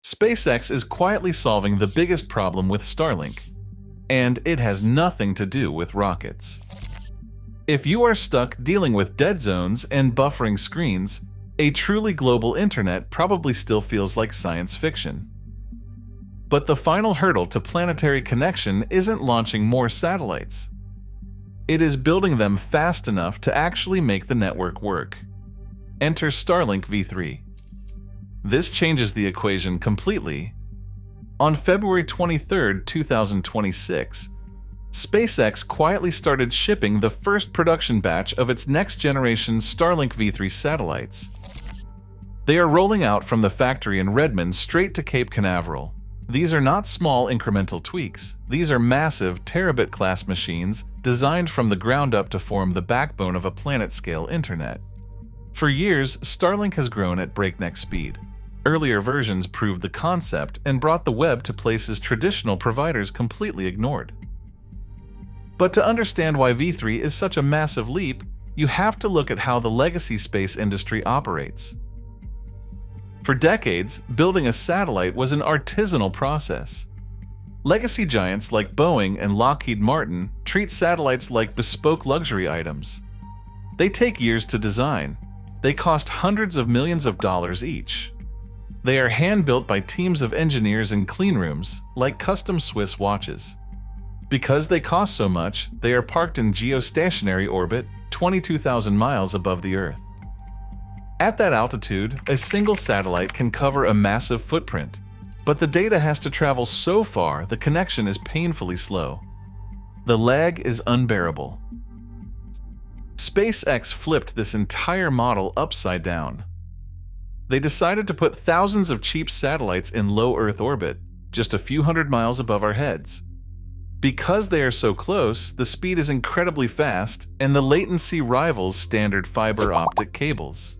SpaceX is quietly solving the biggest problem with Starlink, and it has nothing to do with rockets. If you are stuck dealing with dead zones and buffering screens, a truly global internet probably still feels like science fiction. But the final hurdle to planetary connection isn't launching more satellites. It is building them fast enough to actually make the network work. Enter Starlink V3. This changes the equation completely. On February 23, 2026, SpaceX quietly started shipping the first production batch of its next-generation Starlink V3 satellites. They are rolling out from the factory in Redmond straight to Cape Canaveral. These are not small incremental tweaks. These are massive terabit-class machines designed from the ground up to form the backbone of a planet-scale internet. For years, Starlink has grown at breakneck speed. Earlier versions proved the concept and brought the web to places traditional providers completely ignored. But to understand why V3 is such a massive leap, you have to look at how the legacy space industry operates. For decades, building a satellite was an artisanal process. Legacy giants like Boeing and Lockheed Martin treat satellites like bespoke luxury items. They take years to design. They cost hundreds of millions of dollars each. They are hand-built by teams of engineers in clean rooms, like custom Swiss watches. Because they cost so much, they are parked in geostationary orbit 22,000 miles above the Earth. At that altitude, a single satellite can cover a massive footprint, but the data has to travel so far the connection is painfully slow. The lag is unbearable. SpaceX flipped this entire model upside down. They decided to put thousands of cheap satellites in low Earth orbit, just a few hundred miles above our heads. Because they are so close, the speed is incredibly fast, and the latency rivals standard fiber optic cables.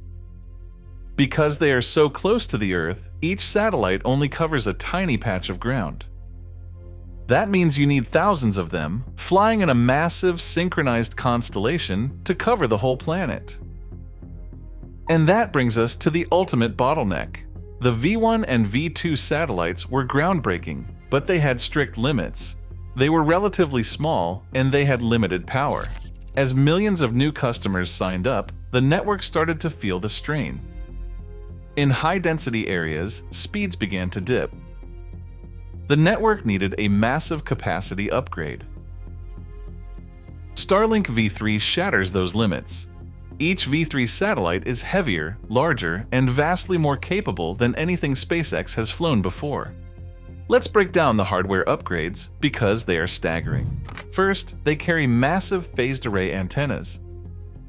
Because they are so close to the Earth, each satellite only covers a tiny patch of ground. That means you need thousands of them, flying in a massive, synchronized constellation to cover the whole planet. And that brings us to the ultimate bottleneck. The V1 and V2 satellites were groundbreaking, but they had strict limits. They were relatively small, and they had limited power. As millions of new customers signed up, the network started to feel the strain. In high-density areas, speeds began to dip. The network needed a massive capacity upgrade. Starlink V3 shatters those limits. Each V3 satellite is heavier, larger, and vastly more capable than anything SpaceX has flown before. Let's break down the hardware upgrades because they are staggering. First, they carry massive phased array antennas.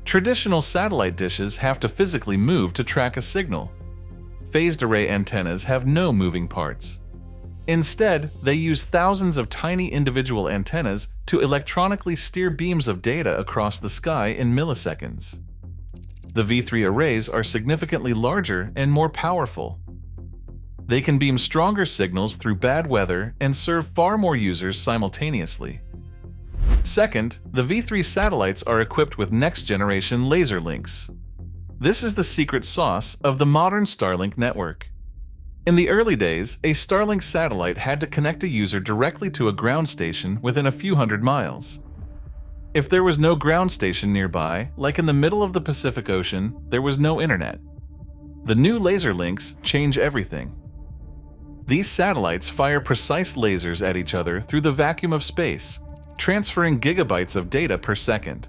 Traditional satellite dishes have to physically move to track a signal. Phased array antennas have no moving parts. Instead, they use thousands of tiny individual antennas to electronically steer beams of data across the sky in milliseconds. The V3 arrays are significantly larger and more powerful. They can beam stronger signals through bad weather and serve far more users simultaneously. Second, the V3 satellites are equipped with next-generation laser links. This is the secret sauce of the modern Starlink network. In the early days, a Starlink satellite had to connect a user directly to a ground station within a few hundred miles. If there was no ground station nearby, like in the middle of the Pacific Ocean, there was no internet. The new laser links change everything. These satellites fire precise lasers at each other through the vacuum of space, transferring gigabytes of data per second.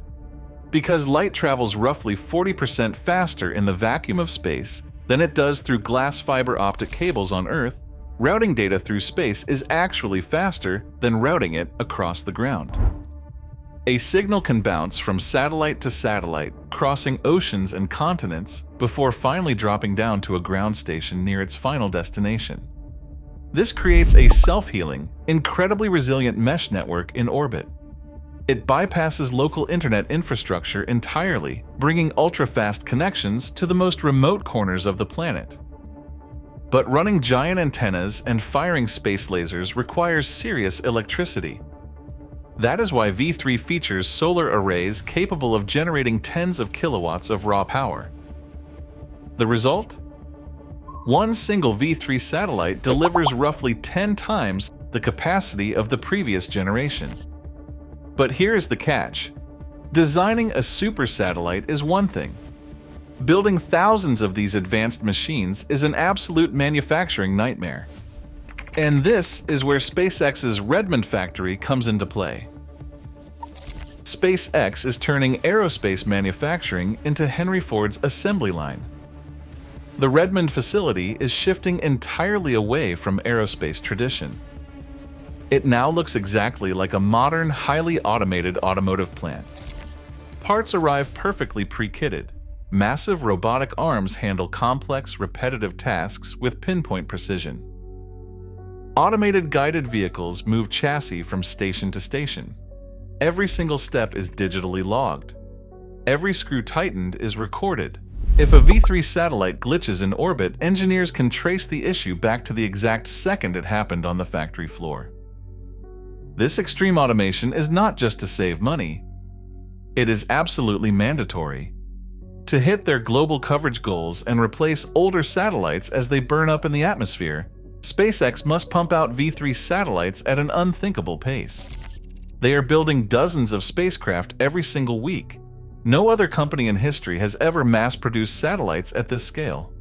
Because light travels roughly 40% faster in the vacuum of space than it does through glass fiber optic cables on Earth, routing data through space is actually faster than routing it across the ground. A signal can bounce from satellite to satellite, crossing oceans and continents before finally dropping down to a ground station near its final destination. This creates a self-healing, incredibly resilient mesh network in orbit. It bypasses local internet infrastructure entirely, bringing ultra-fast connections to the most remote corners of the planet. But running giant antennas and firing space lasers requires serious electricity. That is why V3 features solar arrays capable of generating tens of kilowatts of raw power. The result? One single V3 satellite delivers roughly 10 times the capacity of the previous generation. But here's the catch. Designing a super satellite is one thing. Building thousands of these advanced machines is an absolute manufacturing nightmare. And this is where SpaceX's Redmond factory comes into play. SpaceX is turning aerospace manufacturing into Henry Ford's assembly line. The Redmond facility is shifting entirely away from aerospace tradition. It now looks exactly like a modern, highly automated automotive plant. Parts arrive perfectly pre-kitted. Massive robotic arms handle complex, repetitive tasks with pinpoint precision. Automated guided vehicles move chassis from station to station. Every single step is digitally logged. Every screw tightened is recorded. If a V3 satellite glitches in orbit, engineers can trace the issue back to the exact second it happened on the factory floor. This extreme automation is not just to save money. It is absolutely mandatory. To hit their global coverage goals and replace older satellites as they burn up in the atmosphere, SpaceX must pump out V3 satellites at an unthinkable pace. They are building dozens of spacecraft every single week. No other company in history has ever mass-produced satellites at this scale.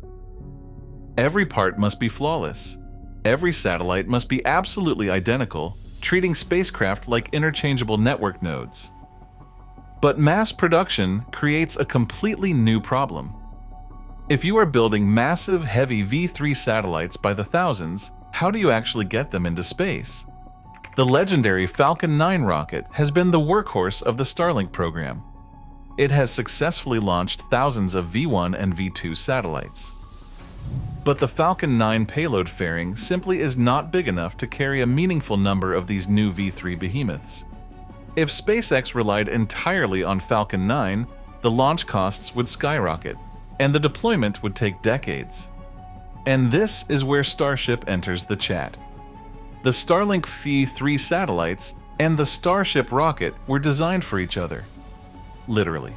Every part must be flawless. Every satellite must be absolutely identical, treating spacecraft like interchangeable network nodes. But mass production creates a completely new problem. If you are building massive, heavy V3 satellites by the thousands, how do you actually get them into space? The legendary Falcon 9 rocket has been the workhorse of the Starlink program. It has successfully launched thousands of V1 and V2 satellites. But the Falcon 9 payload fairing simply is not big enough to carry a meaningful number of these new V3 behemoths. If SpaceX relied entirely on Falcon 9, the launch costs would skyrocket, and the deployment would take decades. And this is where Starship enters the chat. The Starlink V3 satellites and the Starship rocket were designed for each other. Literally.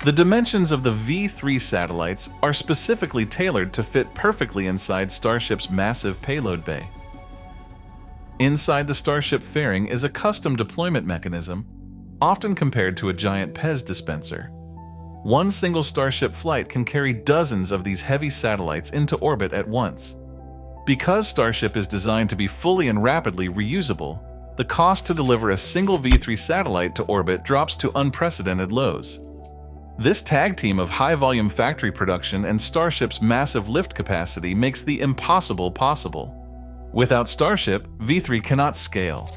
The dimensions of the V3 satellites are specifically tailored to fit perfectly inside Starship's massive payload bay. Inside the Starship fairing is a custom deployment mechanism, often compared to a giant Pez dispenser. One single Starship flight can carry dozens of these heavy satellites into orbit at once. Because Starship is designed to be fully and rapidly reusable, the cost to deliver a single V3 satellite to orbit drops to unprecedented lows. This tag team of high-volume factory production and Starship's massive lift capacity makes the impossible possible. Without Starship, V3 cannot scale.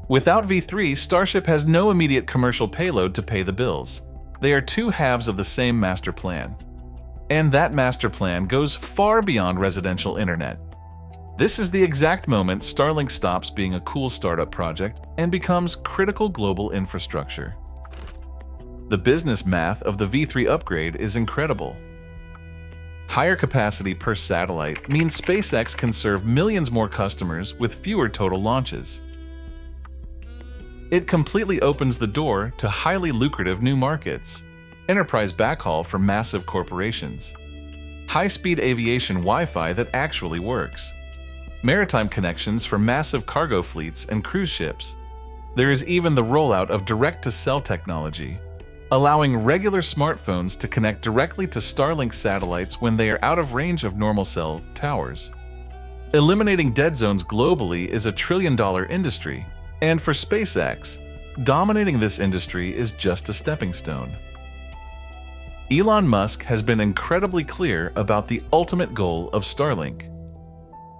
Without V3, Starship has no immediate commercial payload to pay the bills. They are two halves of the same master plan. And that master plan goes far beyond residential internet. This is the exact moment Starlink stops being a cool startup project and becomes critical global infrastructure. The business math of the V3 upgrade is incredible. Higher capacity per satellite means SpaceX can serve millions more customers with fewer total launches. It completely opens the door to highly lucrative new markets: enterprise backhaul for massive corporations, high-speed aviation Wi-Fi that actually works, maritime connections for massive cargo fleets and cruise ships. There is even the rollout of direct-to-cell technology, allowing regular smartphones to connect directly to Starlink satellites when they are out of range of normal cell towers. Eliminating dead zones globally is a trillion-dollar industry, and for SpaceX, dominating this industry is just a stepping stone. Elon Musk has been incredibly clear about the ultimate goal of Starlink.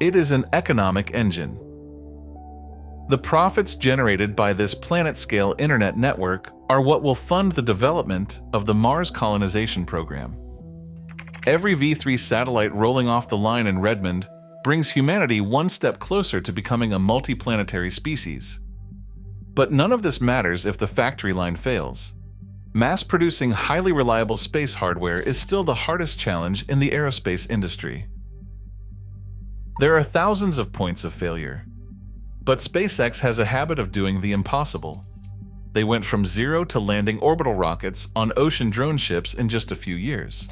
It is an economic engine. The profits generated by this planet-scale internet network are what will fund the development of the Mars colonization program. Every V3 satellite rolling off the line in Redmond brings humanity one step closer to becoming a multiplanetary species. But none of this matters if the factory line fails. Mass-producing highly reliable space hardware is still the hardest challenge in the aerospace industry. There are thousands of points of failure. But SpaceX has a habit of doing the impossible. They went from zero to landing orbital rockets on ocean drone ships in just a few years.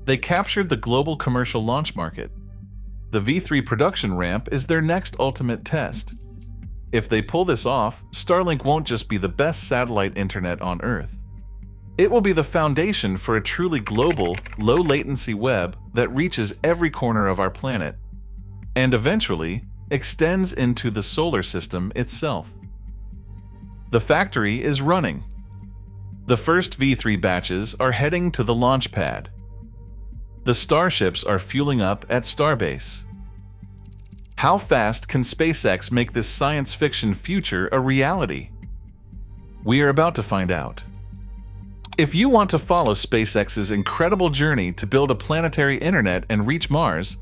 They captured the global commercial launch market. The V3 production ramp is their next ultimate test. If they pull this off, Starlink won't just be the best satellite internet on Earth. It will be the foundation for a truly global, low-latency web that reaches every corner of our planet, and eventually extends into the solar system itself. The factory is running. The first V3 batches are heading to the launch pad. The Starships are fueling up at Starbase. How fast can SpaceX make this science fiction future a reality? We are about to find out. If you want to follow SpaceX's incredible journey to build a planetary internet and reach Mars,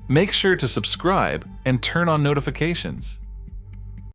make sure to subscribe and turn on notifications.